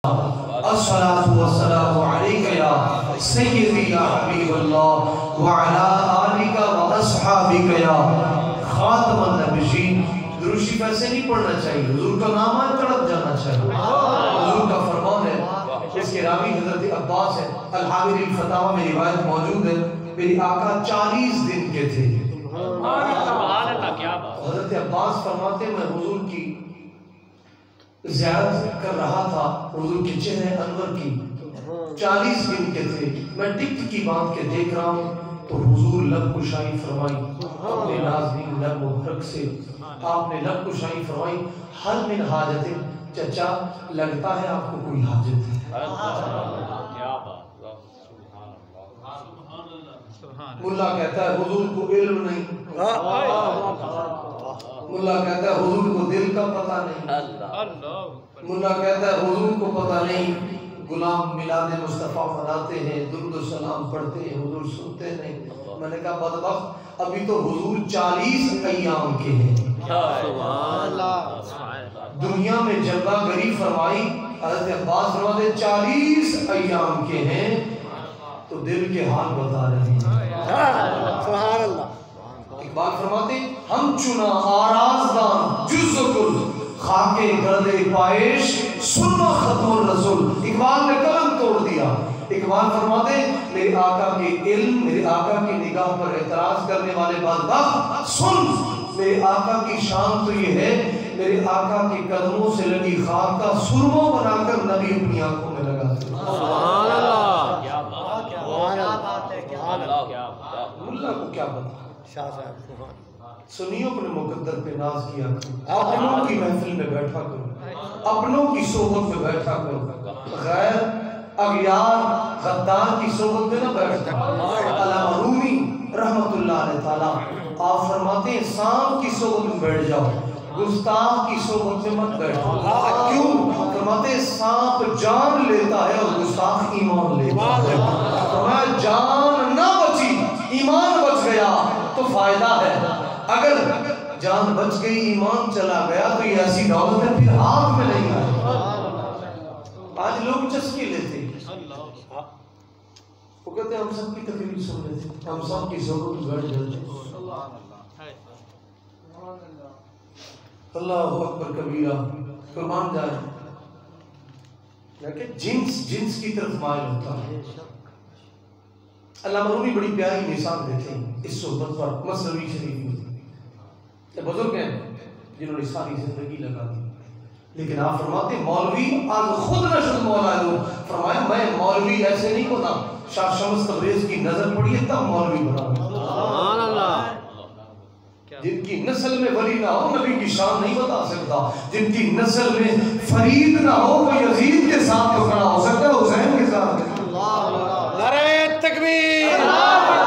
الصلاة والسلام عليك يا سيدي يا حبيب الله وعلى آلك وأصحابك يا خاتم النبيين. درود شریف ایسے نہیں پڑھنا چاہیے، حضور کا نام آئے تڑپ جانا چاہیے. حضور کا فرمان ہے، اس کے راوی حضرت عباس ہے، الحاوی الفتاوی میں روایت موجود ہے، میری آقا 40 دن کے تھے. حضرت عباس فرماتے میں حضور کی زیارت کر رہا تھا، حضور کے چہرے انور کی 40 دن کے تھے. میں ٹک کی باندھ کے دیکھ رہا ہوں تو حضور لب کشائی فرمائی اپنے نازنین لب مبارک سے. آپ نے لب کشائی فرمائی، حل من حاجت، چچا لگتا ہے آپ کو کوئی حاجت ہے. ملا کہتا ہے حضور کو علم نہیں، ملا کہتا ہے حضور کو دل کا پتہ نہیں، ملا کہتا ہے حضور کو پتہ نہیں. غلام میلاد مصطفیٰ مناتے ہیں، درود و سلام پڑھتے ہیں، حضور سنتے نہیں. میں نے کہا بدبخت، ابھی تو حضور 40 ایام کے ہیں. دنیا میں جلوہ گری فرمائی، حضرت عباس فرماتے 40 ایام کے ہیں تو دل کے حال بتا رہے ہیں. سبحان اللہ. اقبال فرماتے ہم چنا آرازدان جز کل خاک گرد پائش سننا ختم الرسول. اقبال نے قلم توڑ دیا. اقبال فرماتے میرے آقا کے علم، میرے آقا کی نگاہ پر اعتراض کرنے والے بدبخت سن، میرے آقا کی شان تو یہ ہے میرے آقا کے قدموں سے لگی خاک کا سرما بنا کر نبی اپنی آنکھوں میں لگاتے. سبحان اللہ. ملا کو کیا پتا، شاہ صاحب سنیوں اپنے مقدر پہ ناز کیا کرو، اپنوں کی محفل میں بیٹھا کرو، اپنوں کی صحبت میں بیٹھا کرو، غیر اغیار غدار کی صحبت میں نہ بیٹھا. علامہ رومی رحمت اللہ علیہ تعالیٰ آپ فرماتے ہیں سانپ کی صحبت میں بیٹھ جاؤ، گستاخ کی صحبت میں مت بیٹھو. کیوں؟ فرماتے ہیں سانپ جان لیتا ہے اور گستاخ ایمان لیتا ہے. فرمایا جان نہ بچی ایمان بچ گیا تو فائدہ ہے، اگر جان بچ گئی ایمان چلا گیا تو یہ ایسی دولت ہے پھر ہاتھ میں نہیں آئے. آج لوگ چسکے لیتے ہیں، وہ کہتے ہیں ہم سب کی تقریر سن لیتے، ہم سب کی صحبت میں بیٹھ جاتے. اللہ اکبر کبیرہ، قربان جائے. لیکن جنس کی طرف مائل ہوتا ہے. علامہ رومی بڑی پیاری مثال دیتے ہیں اس صحبت پر مثنوی شریف میں. یہ بزرگ ہیں جنہوں نے ساری زندگی لگا دی، لیکن آپ فرماتے ہیں مولوی آج خود نشد مولا دو. فرمایا میں مولوی ایسے نہیں ہوتا، شاہ شمس تبریز کی نظر پڑی ہے تب مولوی بنا. سبحان اللہ. جن کی نسل میں ولی نہ ہو نبی کی شان نہیں بتا سکتا، جن کی نسل میں فرید نہ ہو وہ یزید کے ساتھ تو کھڑا ہو سکتا ہے، حسین کے ساتھ. نعرہ تکبیر، نعرہ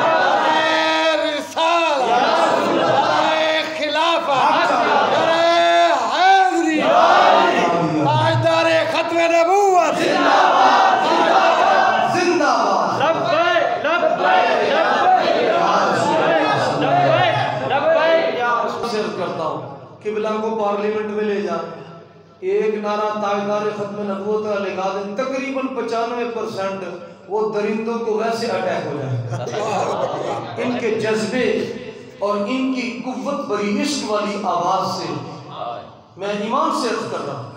رسالہ، نعرہ خلافت، نعرہ حیدری، تاجدار ختم نبوت. زندہ باد. لبیک لبیک لبیک. صرف کرتا ہوں قبلہ کو پارلیمنٹ میں لے جائیں، ایک نعرہ تاجدار ختم نبوت کا لگا دیں، تقریباً 95% وہ درندوں کو ویسے اٹیک ہو جائے. ان کے جذبے اور ان کی قوت بری عشق والی آواز سے میں ایمان سے عرض کر رہا ہوں.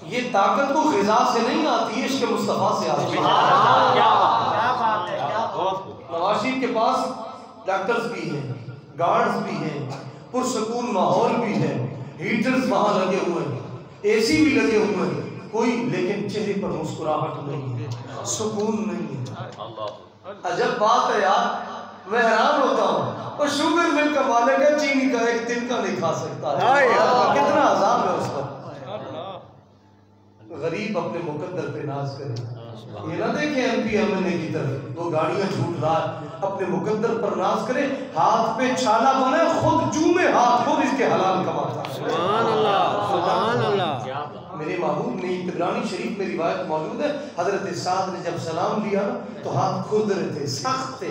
یہ طاقت کو غذا سے نہیں آتی، عشق مصطفیٰ سے آتی ہے. نواز شریف کے پاس ڈاکٹرز بھی ہیں، گارڈز بھی ہیں، پرسکون ماحول بھی ہے، ہیٹرز وہاں لگے ہوئے ہیں، اے سی بھی لگے ہوئے ہیں، کوئی لیکن چہرے پر مسکراہٹ نہیں ہے، سکون نہیں ہے. عجب بات ہے یار، میں حیران ہوتا ہوں. اور شوگر مل کا مالک ہے، چینی کا ایک دن کا نہیں کھا سکتا ہے. کتنا عذاب ہے اس پر. غریب اپنے مقدر پہ ناز کرے. یہ نہ دیکھیں ایم پی ایم این اے کی طرف وہ گاڑیاں جھوٹ رہا ہے، اپنے مقدر پر ناز کرے. ہاتھ پہ چھالا بنے، خود چومے ہاتھ، خود اس کے حلال کماتا. سبحان اللہ سبحان اللہ. میرے محبوب میں طبرانی شریف میں روایت موجود ہے، حضرت سعد نے جب سلام لیا تو ہاتھ کھد رہے تھے، سخت تھے.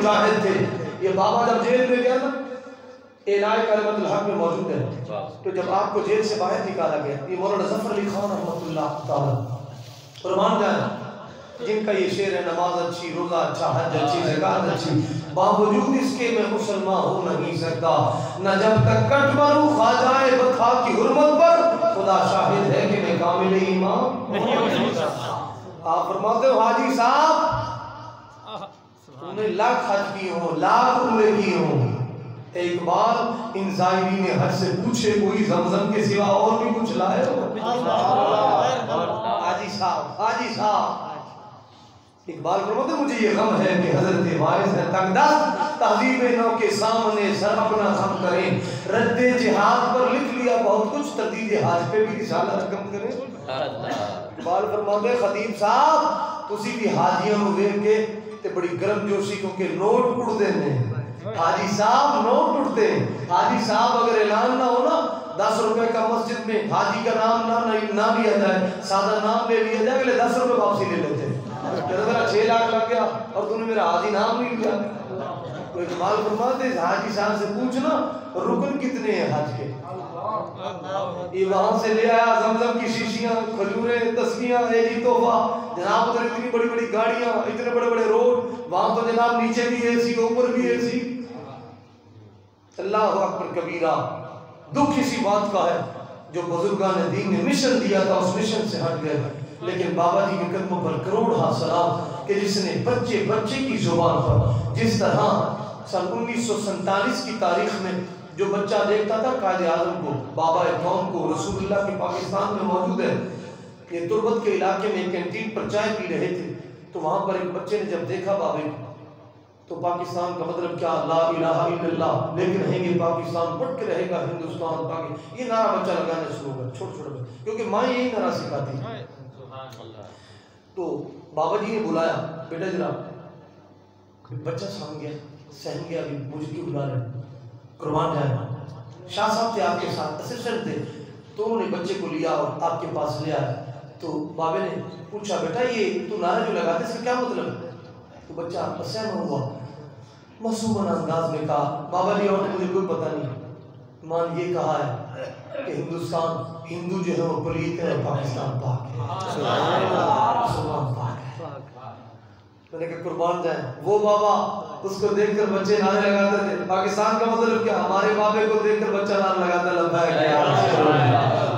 مجاہد تھے. یہ بابا جب جیل میں گیا نا اعلان کلمت الحق میں موجود ہے, تو جب آپ کو جیل سے باہر نکالا گیا, یہ مولانا ظفر علی خان رحمۃ اللہ تعالی قربان جانا جن کا یہ شعر ہے, نماز اچھی, روزہ اچھا, حج اچھی, زکات اچھی, باوجود اس کے میں مسلمان ہو نہیں سکتا, نہ جب تک کٹ مروں خواجہ بطحا کی حرمت پر, خدا شاہد ہے کہ میں کامل ایمان نہیں ہو سکتا. آپ فرماتے ہو حاجی صاحب تم نے لاکھ حج کیے ہوں, لاکھ عمرے کیے ہوں, ایک بار ان زائرین حج سے پوچھے کوئی زمزم کے سوا اور بھی کچھ لائے ہو؟ حاجی صاحب, حاجی صاحب اقبال فرماتے مجھے یہ غم ہے کہ حضرت واعظ ہے تنگدست, تہذیب نو کے سامنے سر اپنا خم کریں, رد جہاد پر لکھ لیا بہت کچھ, تردید حاج پہ بھی رسالہ رقم کریں. اقبال فرماتے خطیب صاحب تسی بھی حاجیاں نو ویکھ کے تے بڑی گرم جوشی کیونکہ نوٹ اڑتے ہیں, حاجی صاحب نوٹ اڑتے ہیں. حاجی صاحب اگر اعلان نہ ہو نا 10 روپے کا مسجد میں حاجی کا نام نہ لیا جائے, سادہ نام لے لیا جائے, اگلے 10 روپے واپسی لے لیتے ہیں. میرا 6 لاکھ لگ گیا اور تم نے میرا حاجی نام نہیں لیا. تو اقبال فرماتے حاجی صاحب سے پوچھنا رکن کتنے ہیں حج کے, یہ وہاں سے لے آیا زمزم کی شیشیاں, کھجوریں, تسبیحاں, ایجی تحفہ, جناب ادھر اتنی بڑی بڑی گاڑیاں, اتنے بڑے بڑے روڈ, وہاں تو جناب نیچے بھی اے سی, اوپر بھی اے سی. اللہ اکبر کبیرہ. دکھ اسی بات کا ہے جو بزرگان دین نے مشن دیا تھا اس مشن سے ہٹ گئے, لیکن بابا جی کے قدموں پر کروڑ سلام کہ جس نے بچے بچے کی زبان پر جس طرح سن 1947 کی تاریخ میں جو بچہ دیکھتا تھا قائد اعظم کو, بابا قوم کو, رسول اللہ کے پاکستان میں موجود ہے. یہ تربت کے علاقے میں ایک کینٹین پر چائے پی رہے تھے, تو وہاں پر ایک بچے نے جب دیکھا بابے کو, تو پاکستان کا مطلب کیا, لا الہ الا اللہ, لیکن رہیں گے پاکستان, پٹ کے رہے گا ہندوستان, پاکستان, یہ نعرہ بچہ لگانا شروع ہو گیا چھوٹے چھوٹے, کیونکہ ماں یہی نعرہ سکھاتی ہے. تو بابا جی نے بلایا, بیٹا ذرا, بچہ سہم گیا, سہم گیا, ابھی مجھے کیوں بلا رہے, قربان جائے. شاہ صاحب تھے آپ کے ساتھ, اسسٹنٹ تھے, تو انہوں نے بچے کو لیا اور آپ کے پاس لے آیا. تو بابے نے پوچھا بیٹا یہ تو نعرہ جو لگاتے اس کا کیا مطلب ہے؟ تو بچہ سہم ہوا, معصومانہ انداز میں کہا بابا جی اور مجھے کوئی پتہ نہیں, مان یہ کہا ہے کہ ہندوستان ہندو جو ہے وہ پلیت ہے, پاکستان پاک ہے, مسلمان پاک ہے. میں نے کہا قربان جائیں. وہ بابا اس کو دیکھ کر بچے نعرے لگاتے تھے, پاکستان کا مطلب کیا, ہمارے بابے کو دیکھ کر بچہ نعرہ لگاتا لبیک یا رسول اللہ.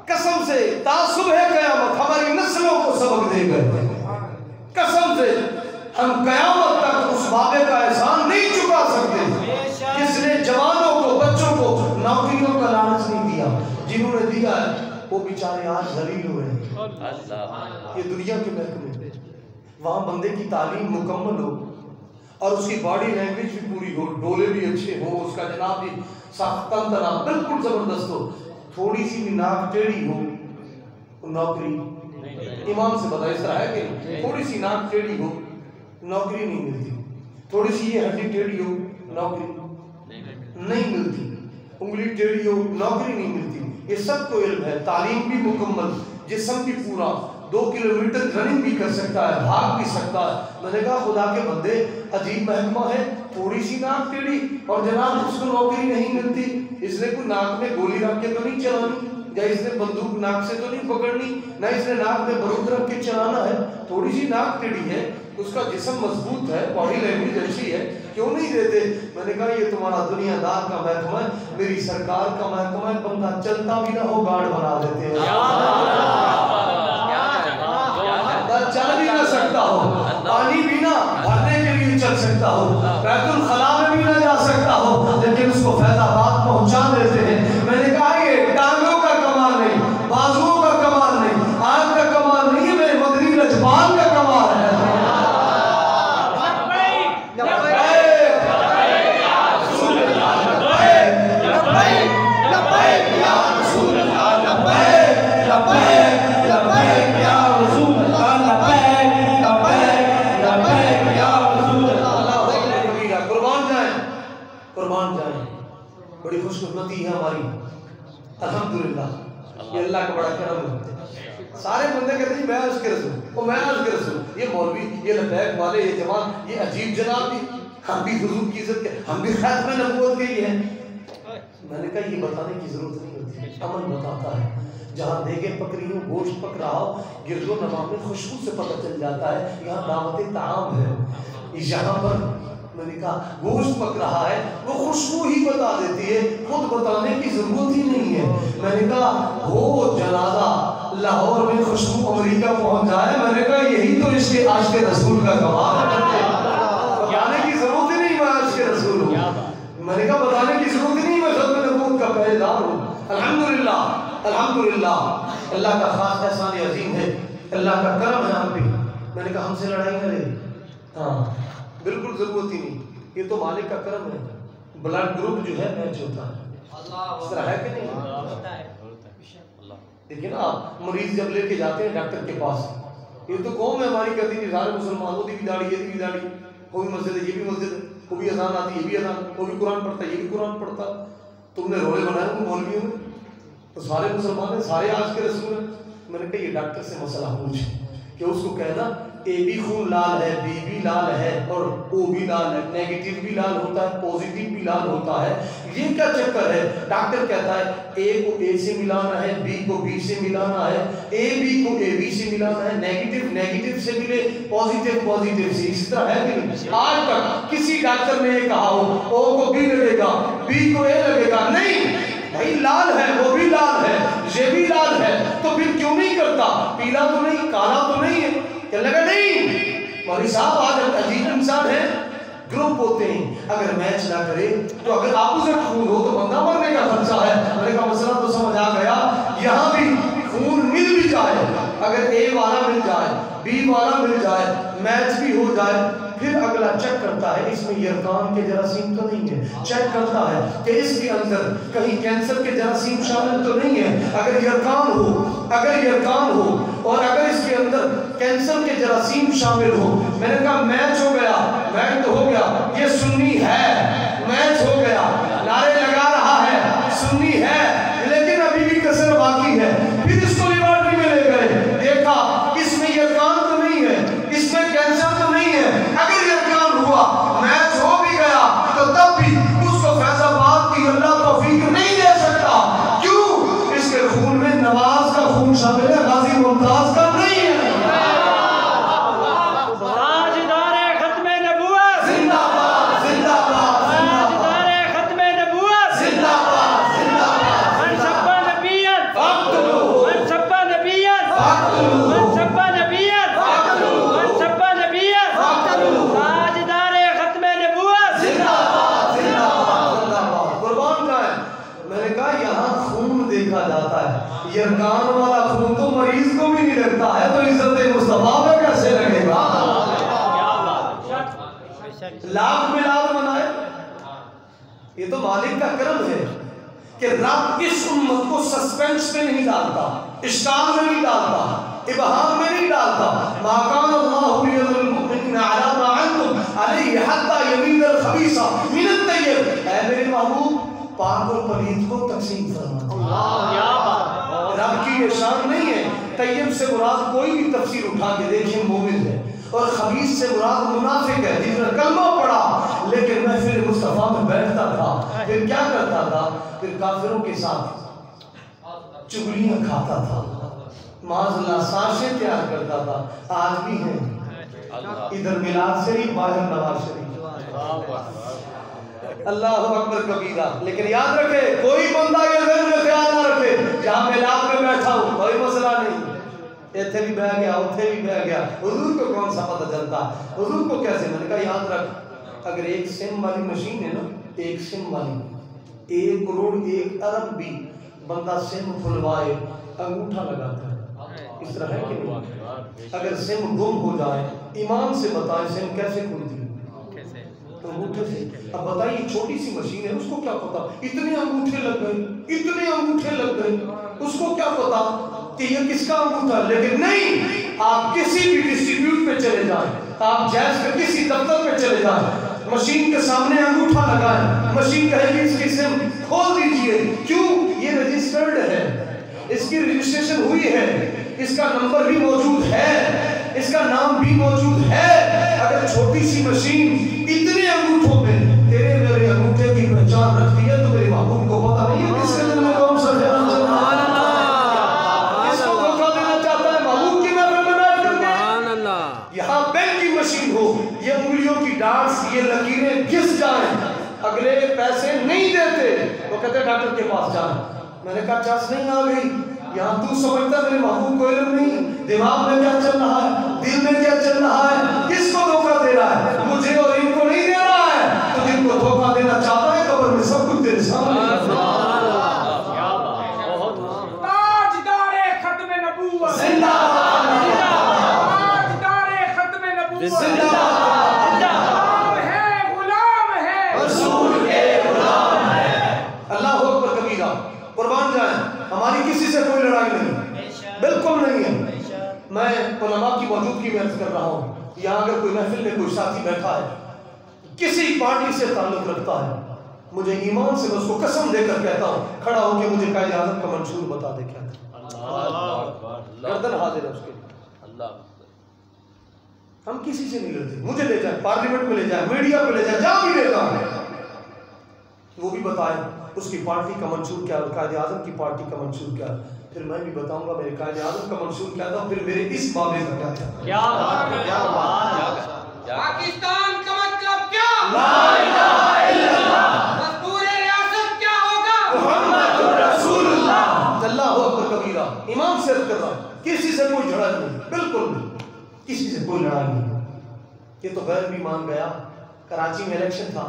قسم سے تا صبح قیامت ہماری نسلوں کو سبق دے گئے, قسم سے ہم قیامت تک اس بابے کا احسان نہیں چکا سکتے جس نے جوانوں کو, بچوں کو نوکریوں کا لالچ نہیں دیا. جنہوں نے دیا ہے وہ بیچارے آج ذلیل ہوئے ہیں. یہ دنیا کے محکمے, وہاں بندے کی تعلیم مکمل ہو اور اس کی باڈی لینگویج بھی پوری ہو, ڈولے بھی اچھے ہو, اس کا جناب بھی ساختن تنہ بالکل زبردست ہو, تھوڑی سی بھی ناک ٹیڑھی ہو نوکری, امام سے بتا اس طرح ہے کہ تھوڑی سی ناک ٹیڑھی ہو نوکری نہیں ملتی, تھوڑی سی یہ ہڈی ٹیڑھی ہو نوکری نہیں ملتی, انگلی ٹیڑھی ہو نوکری نہیں ملتی. یہ سب کو علم ہے, تعلیم بھی مکمل, جسم بھی پورا, 2 کلومیٹر رننگ بھی کر سکتا ہے, بھاگ بھی سکتا ہے. میں نے کہا خدا کے بندے عجیب محکمہ ہے, تھوڑی سی ناک ٹیڑھی اور جناب اس کو نوکری نہیں ملتی. اس نے کوئی ناک میں گولی رکھ کے تو نہیں چلانی, یا اس نے بندوق ناک سے تو نہیں پکڑنی, نہ اس نے ناک میں بارود رکھ کے چلانا ہے. تھوڑی سی ناک ٹیڑھی ہے, اس کا جسم مضبوط ہے, باڈی لینگویج اچھی ہے, کیوں نہیں دیتے؟ میں نے کہا یہ تمہارا دنیا دار کا محکمہ ہے, میری سرکار کا محکمہ ہے, بندہ چلتا بھی نہ ہو گارڈ بنا دیتے ہیں, چل بھی نہ سکتا ہو, پانی بھی نہ بھرنے کے لیے چل سکتا ہو, بیت الخلا میں بھی نہ جا سکتا ہو, لیکن اس کو فیض آباد پہنچا دیتے ہیں. میں نے کہا یہ ٹانگوں کا کمال نہیں, بازوؤں کا کمال نہیں, آنکھ کا کمال نہیں, میرے مدنی لجپال کا کمال ہے. بڑی خوش قسمتی ہے ہماری اللہ کا بڑا کرم ہے. سارے بندے کہتے ہیں میں عرض کے رسول, وہ میں عرض کے رسول, یہ مولوی, یہ لبیک والے, یہ جوان, یہ عجیب جناب بھی, ہم بھی حضور کی عزت کے, ہم بھی ختم نبوت کے ہی ہیں. میں نے کہا یہ بتانے کی ضرورت نہیں ہوتی, عمل بتاتا ہے. جہاں دیگیں پک رہی ہوں, گوشت پک رہا ہو, گرد و نواح میں خوشبو سے پتہ چل جاتا ہے یہاں دعوت طعام ہے. یہاں پر میں نے کہا گوشت پک رہا ہے, وہ خوشبو ہی بتا دیتی ہے, خود بتانے کی ضرورت ہی نہیں ہے. میں نے کہا ہو جنازہ لاہور میں خوشبو امریکہ پہنچ جائے, میں نے کہا یہی تو اس کے عاشق رسول کا گواہ ہے. بتانے کی ضرورت ہی نہیں میں عاشق رسول ہوں. میں نے کہا بتانے کی ضرورت ہی نہیں میں ختم نبوت کا پہرے دار ہوں. الحمدللہ الحمدللہ, اللہ کا خاص احسان عظیم ہے, اللہ کا کرم ہے ہم پہ. میں نے کہا ہم سے لڑائی نہ رہے, ہاں بالکل ضرورت ہی نہیں, یہ تو مالک کا کرم ہے. بلڈ گروپ جو ہے میچ ہوتا ہے, اس طرح ہے کہ نہیں؟ دیکھیں نا آپ مریض جب لے کے جاتے ہیں ڈاکٹر کے پاس, یہ تو قوم ہے ہماری کہتی نہیں سارے مسلمانوں کی بھی داڑھی, یہ بھی داڑھی, وہ بھی مسجد ہے, یہ بھی مسجد ہے, وہ بھی اذان آتی ہے, یہ بھی اذان, وہ بھی قرآن پڑھتا ہے, یہ بھی قرآن پڑھتا. تم نے رولے بنائے ان مولویوں نے, تو سارے مسلمان ہیں, سارے آج کے رسول ہیں. میں نے کہا یہ ڈاکٹر سے مسئلہ پوچھ کہ اس کو کہنا اے بھی خون لال ہے, بی بھی لال ہے, اور او بھی لال ہے, نیگیٹو بھی لال ہوتا ہے, پوزیٹیو بھی لال ہوتا ہے, یہ کیا چکر ہے؟ ڈاکٹر کہتا ہے اے کو اے سے ملانا ہے, بی کو بی سے ملانا ہے, اے بی کو اے بی سے ملانا ہے, نیگیٹو نیگیٹو سے ملے, پوزیٹیو پوزیٹیو سے. اس طرح ہے کہ نہیں؟ آج تک کسی ڈاکٹر نے یہ کہا ہو او کو بی لگے گا, بی کو اے لگے گا؟ نہیں بھائی, لال ہے, وہ بھی لال ہے, یہ بھی لال ہے, تو پھر کیوں نہیں کرتا؟ پیلا تو نہیں, کالا تو نہیں ہے. کہنے لگا نہیں مولوی صاحب آج عجیب انسان ہے, گروپ ہوتے ہیں, اگر میچ نہ کرے تو اگر اپوزٹ خون ہو تو بندہ مرنے کا خدشہ ہے. میں نے کہا مسئلہ تو سمجھ آ گیا, یہاں بھی خون مل بھی جائے, اگر اے والا مل جائے, بی والا مل جائے, میچ بھی ہو جائے, پھر اگلا چیک کرتا ہے اس میں یرقان کے جراثیم تو نہیں ہے, چیک کرتا ہے کہ اس کے اندر کہیں کینسر کے جراثیم شامل تو نہیں ہے. اگر یرقان ہو اور اگر اس کے اندر کینسر کے جراثیم شامل ہو, میں نے کہا میچ ہو گیا, میچ تو ہو گیا, یہ سنی ہے, میچ ہو گیا, نعرے لگا رہا ہے, سنی ہے, لیکن ابھی بھی کسر باقی ہے. پھر اس کو لیبارٹری میں لے گئے, دیکھا اس میں یرقان تو نہیں ہے, اس میں کینسر تو نہیں ہے. اگر یرقان ہوا, میچ ہو بھی گیا, تو تب بھی اس کو فیض آباد کی اللہ توفیق نہیں دے سکتا. کیوں؟ اس کے خون میں نواز کا خون شامل ہے, غازی ممتاز کا نہیں ہے. یرقان والا خون تو مریض کو بھی نہیں لگتا ہے, تو عزت مصطفیٰ میں کیسے لگے گا؟ لاکھ میلاد منائے, یہ تو مالک کا کرم ہے کہ رب اس امت کو سسپینس میں نہیں ڈالتا, اشکال میں نہیں ڈالتا, ابہام میں نہیں ڈالتا. ما کان اللہ لیذر المؤمنین علی ما انتم علیہ حتی یمیز الخبیث من الطیب. اے میرے محبوب, پاک اور پلید کو تقسیم فرما. رب کی یہ شان نہیں ہے. طیب سے مراد کوئی بھی تفسیر اٹھا کے دیکھیں مومن ہے, اور خبیث سے مراد منافق ہے جس نے کلمہ پڑھا لیکن محفل مصطفیٰ میں بیٹھتا تھا, پھر کیا کرتا تھا؟ پھر کافروں کے ساتھ چغلیاں کھاتا تھا, معاذ اللہ سازشیں تیار کرتا تھا. آج بھی ہیں, ادھر میلاد شریف, باہر نواز شریف. اللہ اکبر کبیرہ. لیکن یاد رکھے, کوئی بندہ یہ ذہن میں خیال نہ رکھے جہاں میلاد میں بیٹھا ہوں کوئی مسئلہ نہیں, ایتھے بھی بہ گیا, اتھے بھی بہ گیا, حضور کو کون سا پتہ چلتا, حضور کو کیسے؟ میں نے کہا یاد رکھ, اگر ایک سم والی مشین ہے نا, ایک سم والی, 1 کروڑ 1 ارب بھی بندہ سم کھلوائے انگوٹھا لگاتا ہے. اس طرح ہے کہ نہیں؟ اگر سم گم ہو جائے, ایمان سے بتائیں سم کیسے کھلتی ہے؟ انگوٹھے سے. اب بتائیے چھوٹی سی مشین ہے, اس کو کیا پتا اتنے انگوٹھے لگ گئے, اتنے انگوٹھے لگ گئے, اس کو کیا پتا کہ یہ کس کا انگوٹھا. لیکن نہیں, آپ کسی بھی ڈسٹریبیوٹ پہ چلے جائیں, آپ جیز کے کسی دفتر پہ چلے جائیں, مشین کے سامنے انگوٹھا لگائیں, مشین کہے گی اس کی سم کھول دیجئے. کیوں؟ یہ رجسٹرڈ ہے, اس کی رجسٹریشن ہوئی ہے، اس کا نمبر بھی موجود ہے، اس کا نام بھی موجود ہے۔ اگر چھوٹی سی مشین اتنے انگوٹھوں میں تیرے میرے انگوٹھے کی پہچان رکھتی ہے تو میرے محبوب کو پتا نہیں ہے کس کے دل میں کون سا خیال چل رہا ہے۔ اس کو دھوکہ دینا چاہتا ہے محبوب کی محفل میں بیٹھ کر کے۔ یہاں بینک کی مشین ہو، یہ انگلیوں کی ڈانس، یہ لکیریں گھس جائیں، اگلے پیسے نہیں دیتے، وہ کہتے ہیں ڈاکٹر کے پاس جائیں۔ میں نے کہا چانس نہیں آ گئی، یہاں تو سمجھتا ہے میرے محبوب کو علم نہیں، دماغ میں کیا چل رہا ہے، دل میں کیا چل رہا ہے، کس کو دھوکہ دے رہا ہے، مجھے اور ان کو نہیں دے رہا ہے۔ تو جن کو دھوکہ دینا چاہتا ہے قبر میں سب کچھ تیرے سامنے ہے۔ تاجدار ختم نبوت زندہ تاجدار ختم نبوت زندہ غلام ہے، غلام ہے، رسول کے غلام ہے۔ اللہ اکبر کبیرہ، قربان جائیں، ہماری کسی سے کوئی لڑائی نہیں، بالکل نہیں ہے۔ میں علماء کی موجودگی میں عرض کر رہا ہوں، یہاں اگر کوئی محفل میں کوئی ساتھی بیٹھا ہے کسی پارٹی سے تعلق رکھتا ہے، مجھے ایمان سے میں اس کو قسم دے کر کہتا ہوں، کھڑا ہو کے مجھے قائد اعظم کا منشور بتا دے، کیا گردن حاضر ہے اس کے لیے۔ ہم کسی سے نہیں لڑتے، مجھے لے جائیں پارلیمنٹ میں لے جائیں، میڈیا پہ لے جائیں، جہاں بھی لے جائیں، وہ بھی بتائیں اس کی پارٹی کا منشور کیا ہے، قائد اعظم کی پارٹی کا منشور کیا ہے، پھر میں بھی بتاؤں گا میرے قائد اعظم کا منشور کیا تھا، پھر میرے اس بابے کا کیا تھا۔ پاکستان کا مطلب کیا؟ لا الہ الا اللہ، دستور ریاست کیا ہوگا؟ محمد رسول اللہ۔ اللہ اکبر کبیرہ، امام سے عرض کر رہا ہوں، کسی سے کوئی جھڑا نہیں، بالکل نہیں، کسی سے کوئی لڑائی نہیں۔ یہ تو غیر بھی مان گیا، کراچی میں الیکشن تھا،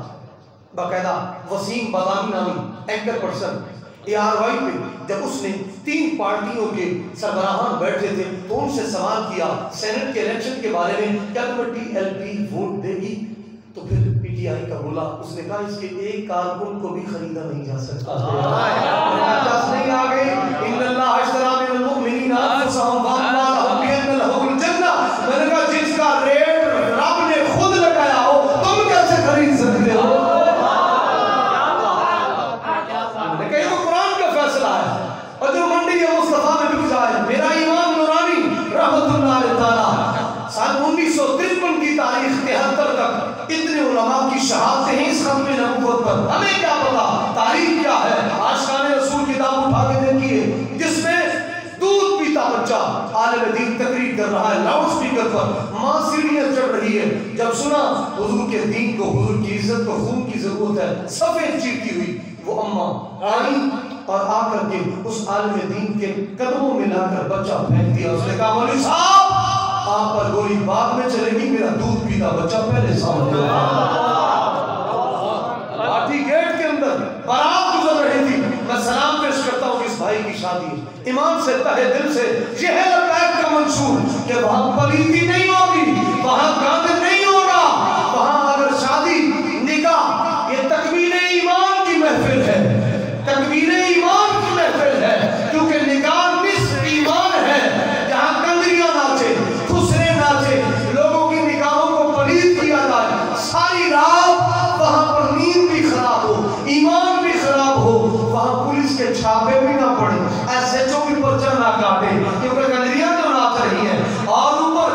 باقاعدہ وسیم بادامی نامی اینکر پرسن ARY پہ جب اس نے 3 پارٹیوں کے سربراہان بیٹھے تھے تو ان سے سوال کیا سینٹ کے الیکشن کے بارے میں، کیا تمہیں TLP ووٹ دے گی؟ تو پھر PTI کا بولا، اس نے کہا اس کے ایک کارکن کو بھی خریدا نہیں جا سکتا۔ نہیں آ گئی، ان اللہ اشترى من المؤمنین انفسهم واموالهم بان لهم الجنہ۔ میں نے کہا جس کا ریٹ رب نے خود لگایا ہو تم کیسے خرید سکتے ہو؟ اور جو منڈی ہے مصطفیٰ میں بک جائے۔ میرا امام نورانی رحمت اللہ علیہ تعالیٰ سال 1953 کی تاریخ 73 تک اتنے علماء کی شہادتیں ہیں اس ختم نبوت پر، ہمیں کیا پتا تاریخ کیا ہے۔ عاشقان رسول کتاب اٹھا کے دیکھیے جس میں دودھ پیتا بچہ عالم دین تقریر کر رہا ہے لاؤڈ سپیکر پر، ماں سیڑھیاں چڑھ رہی ہے، جب سنا حضور کے دین کو، حضور کی عزت کو خون کی ضرورت ہے، سفید چیٹی ہوئی، وہ اماں آئی اور آ کر کے اس عالم دین کے قدموں میں لا کر بچہ پھینک دیا۔ اس نے کہا مولوی صاحب آپ پر گولی بعد میں چلے گی، میرا دودھ پیتا بچہ پہلے سامنے پارٹی گیٹ کے اندر بارات گزر رہی تھی۔ میں سلام پیش کرتا ہوں اس بھائی کی شادی، امام سے تہہ دل سے یہ ہے لبیک کا منشور کہ وہاں پلیتی نہیں ہوگی، وہاں گاند نہیں ہوگا، وہاں اگر شادی نکاح یہ تکمیل ایمان کی محفل ہے، تکمیل ایمان کی محفل ہے، کیونکہ نکاح نصف ایمان ہے۔ جہاں کنجریاں ناچے، خسرے ناچے، لوگوں کی نکاحوں کو پلید کیا جائے، ساری رات وہاں پر نیند بھی خراب ہو، ایمان بھی خراب ہو، وہاں پولیس کے چھاپے بھی نہ پڑے، SHO بھی پرچہ نہ کاٹے، کیونکہ کنجریاں جو ناچ رہی ہیں اور اوپر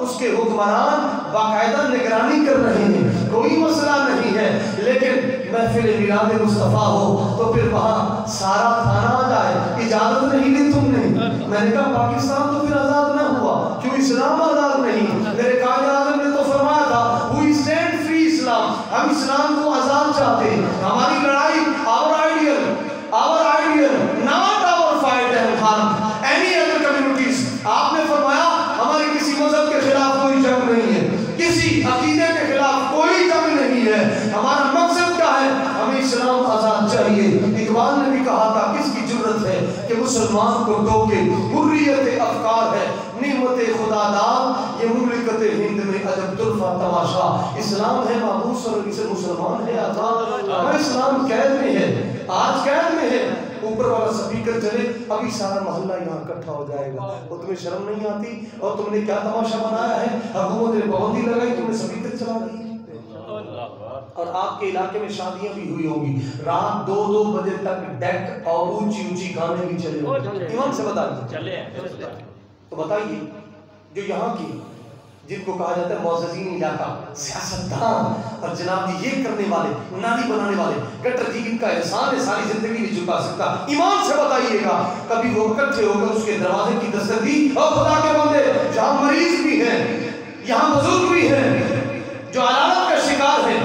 اس کے حکمران باقاعدہ نگرانی کر رہے ہیں، کوئی مسئلہ نہیں ہے، لیکن محفل میلاد مصطفیٰ ہو تو پھر وہاں سارا تھانہ آ جائے، اجازت نہیں دی تم نے۔ میں نے کہا پاکستان تو پھر آزاد نہ ہوا، کیوں اسلام آزاد نہیں؟ میرے قائد اعظم نے تو فرمایا تھا we stand free اسلام، ہم اسلام کو آزاد چاہتے ہیں۔ ہماری لڑائی our ideal not our fight and harm any other communities۔ آپ نے فرمایا ہماری کسی مذہب کے خلاف کوئی جنگ نہیں ہے، کسی عقیدے کے خلاف کوئی جنگ نہیں ہے، ہمارا مقصد کیا ہے؟ ہمیں اسلام آزاد چاہیے۔ اقبال نے بھی کہا تھا کس کی جرت ہے کہ مسلمان کو ٹوکے، حریت افکار ہے نعمت خدا داد، یہ مملکت ہند میں عجب طرفہ تماشا۔ اسلام ہے محبوس اور اسے مسلمان ہے آزاد۔ ہمیں اسلام قید میں ہے، آج قید میں ہے۔ اوپر والا سپیکر چلے ابھی سارا محلہ یہاں اکٹھا ہو جائے گا، اور تمہیں شرم نہیں آتی؟ اور تم نے کیا تماشا بنایا ہے؟ حکومت نے پابندی لگائی، تم نے سپیکر چلا دی۔ اور آپ کے علاقے میں شادیاں بھی ہوئی ہوں گی، رات 2-2 بجے تک ڈیک اور اونچی اونچی گانے بھی چلے ہوں گے، ایمان سے بتائیے تو بتائیے جو یہاں کی جن کو کہا جاتا ہے معززین علاقہ، سیاستدان اور جناب جی یہ کرنے والے، نالی بنانے والے، گٹر جی ان کا احسان ہے ساری زندگی نہیں چکا سکتا، ایمان سے بتائیے گا کبھی وہ اکٹھے ہو کر اس کے دروازے کی دستک دی؟ اور خدا کے بندے جہاں مریض بھی ہیں، یہاں بزرگ بھی ہیں، جو علامت کا شکار ہیں،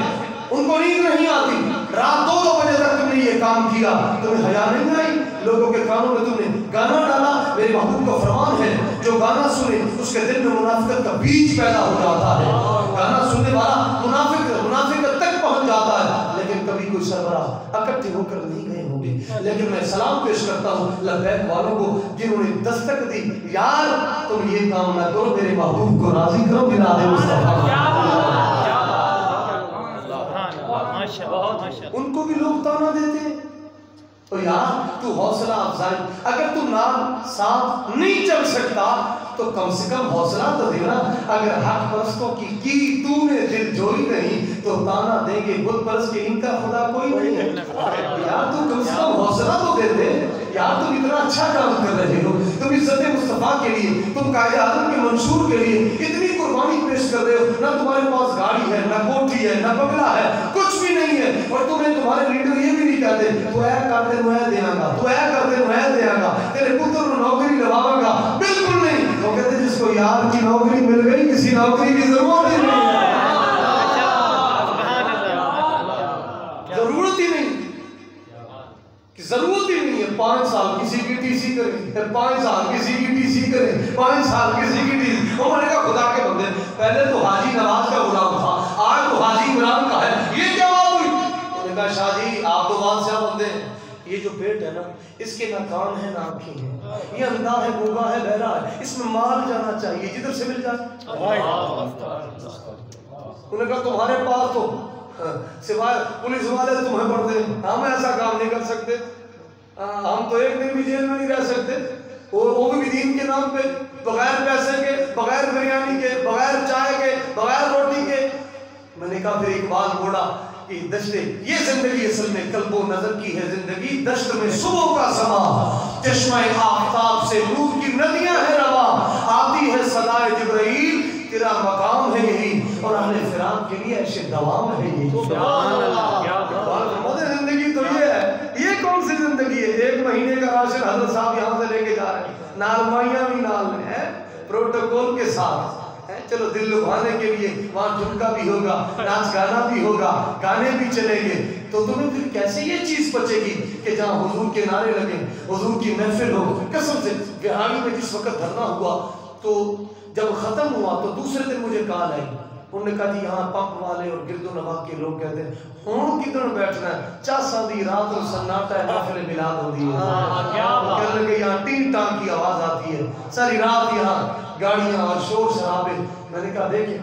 ان کو نیند نہیں آتی، رات 2-2 بجے تک تم نے یہ کام کیا، تمہیں حیا نہیں آئی؟ لوگوں کے کانوں میں تم نے گانا ڈالا، میرے محبوب کا فرمان ہے جو گانا سنے اس کے دل میں منافقت کا بیج پیدا ہو جاتا ہے، گانا سننے والا منافقت تک پہنچ جاتا ہے، لیکن کبھی کوئی سربراہ اکٹھے ہو کر نہیں گئے ہوں گے، لیکن میں سلام پیش کرتا ہوں لبیک والوں کو جنہوں نے دستک دی، یار تم یہ کام نہ کرو، میرے محبوب کو راضی کرو بنا دے مصطفیٰ، ان کو بھی لوگ تانا دیتے ہیں تو یار تو حوصلہ افزائی، اگر تو نام ساتھ نہیں چل سکتا تو کم سے کم حوصلہ تو دینا، اگر حق پرستوں کی تو نے دل جوئی نہیں تو تانا دیں گے بت پرست کے ان کا خدا کوئی نہیں ہے، یار تو کم سے کم حوصلہ تو دے دے، یار تم اتنا اچھا کام کر رہے ہو، تم عزت مصطفیٰ کے لیے، تم قائد اعظم کے منشور کے لیے اتنی قربانی پیش کر رہے ہو، نہ تمہارے پاس گاڑی ہے، نہ کوٹھی ہے، نہ بنگلہ ہے، کچھ بھی نہیں ہے، اور تمہیں تمہارے لیڈر یہ بھی نہیں کہتے تو اے کر دے میں دیاں گا، تو اے کر دے میں دیاں گا، تیرے پتر کو نوکری لواواں گا، بالکل نہیں، وہ کہتے جس کو یار کی نوکری مل گئی کسی نوکری کی ضرورت ہی نہیں ہے، ضرورت ہی نہیں، ضرورت ہی نہیں ہے، 5 سال کسی کی ٹی سی کریں، 5 سال کسی کی ٹی سی کریں، 5 سال کسی کی ٹی سی، وہ میں نے کہا خدا کے بندے پہلے تو حاجی نواز کا غلام تھا، آج تو حاجی عمران کا ہے، یہ کیا بات ہوئی؟ انہوں نے کہا شاہ جی آپ تو بادشاہ بندے ہیں، یہ جو پیٹ ہے نا اس کے نہ کان ہے نہ آنکھیں ہیں، یہ اندھا ہے گونگا ہے بہرا ہے، اس میں مال جانا چاہیے جدھر سے مل جائے، انہوں نے کہا تمہارے پاس تو سوائے پولیس والے تمہیں پڑھتے ہیں، ہم ایسا کام نہیں کر سکتے، ہم تو ایک دن بھی جیل میں نہیں رہ سکتے، وہ بھی دین کے نام پہ بغیر پیسے کے، بغیر بریانی کے، بغیر چائے کے، بغیر روٹی کے، میں نے کہا پھر اقبال بوڑھا کہ دشتے یہ زندگی اصل میں قلب و نظر کی ہے زندگی، دشت میں صبح کا سما چشمہ آفتاب سے نور کی ندیاں ہے رواں، آتی ہے صدائے جبرائیل تیرا مقام ہے یہی، اور اہل فراق کے لیے ایسے دوام ہے یہی، سبحان اللہ، زندگی تو یہ ہے، یہ کون سی زندگی ہے؟ 1 مہینے کا راشن حضرت صاحب یہاں سے لے کے جا رہے ہیں، نال مائیاں بھی نال ہیں پروٹوکول کے ساتھ، چلو دل لبھانے کے لیے وہاں جھمکا بھی ہوگا، ناچ گانا بھی ہوگا، گانے بھی چلیں گے، تو تمہیں پھر کیسے یہ چیز بچے گی کہ جہاں حضور کے نعرے لگیں، حضور کی محفل ہو؟ قسم سے بہاری میں جس وقت دھرنا ہوا تو جب ختم ہوا تو دوسرے دن مجھے کال آئی، انہوں نے کہا جی یہاں پمپ والے اور گرد و نواح کے لوگ کہتے ہیں ہون کدھر بیٹھنا ہے، چاسا دی رات اور سناٹا ہے محفل میلاد ہو دی ہے، کہنے لگے یہاں ٹین ٹان کی آواز آتی ہے، ساری رات یہاں گاڑیاں اور شور شرابے، میں نے کہا دیکھیں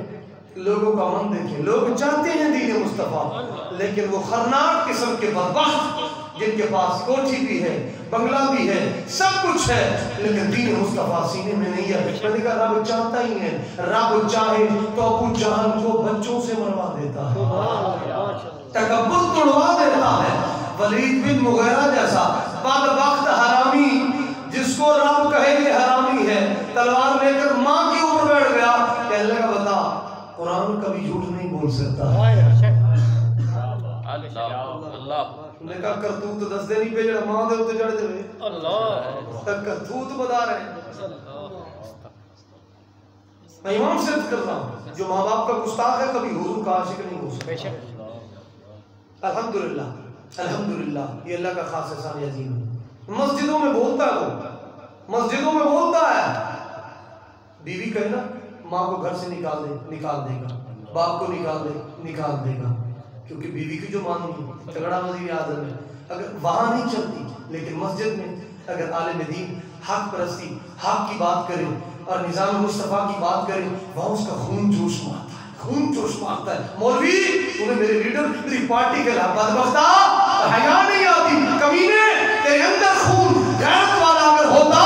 لوگوں کا من دیکھیں، لوگ چاہتے ہیں دین مصطفیٰ، لیکن وہ خرناک قسم کے بدبخت جن کے پاس کوٹھی بھی ہے، بنگلہ بھی ہے، سب کچھ ہے، لیکن دین مصطفیٰ سینے میں نہیں ہے، میں نے کہا رب چاہتا ہی ہے، رب چاہے تو ابو جہل کو بچوں سے مروا دیتا ہے، تکبر توڑوا دیتا ہے، ولید بن مغیرہ جیسا بدبخت حرامی جس کو رب کہے یہ حرامی ہے، تلوار لے کر ماں کے اوپر بیٹھ گیا، کہنے لگا بتا قرآن کبھی جھوٹ نہیں بول سکتا، نے کہا کرتوت دس دے نہیں پہ جڑا ماں دے ہوتے جڑ دے تک کرتوت بتا رہے ہیں، میں ایمان سے عرض کرتا ہوں جو ماں باپ کا گستاخ ہے کبھی حضور کا عاشق نہیں ہو سکتا، الحمدللہ الحمدللہ یہ اللہ کا خاص احسان عظیم ہے، مسجدوں میں بولتا ہے وہ، مسجدوں میں بولتا ہے، بیوی کہے نا ماں کو گھر سے نکال دے گا، باپ کو نکال دے گا، کیونکہ بیوی کی جو مانی ہے تگڑا وزیر اعظم ہے، اگر وہاں نہیں چلتی لیکن مسجد میں اگر عالم دین حق پرستی حق کی بات کرے اور نظام مصطفیٰ کی بات کرے وہاں اس کا خون جوش مارتا ہے، مولوی تمہیں میرے لیڈر میری پارٹی کے خلاف بدبختہ حیا نہیں آتی، کمینے تیرے اندر خون غیرت والا اگر ہوتا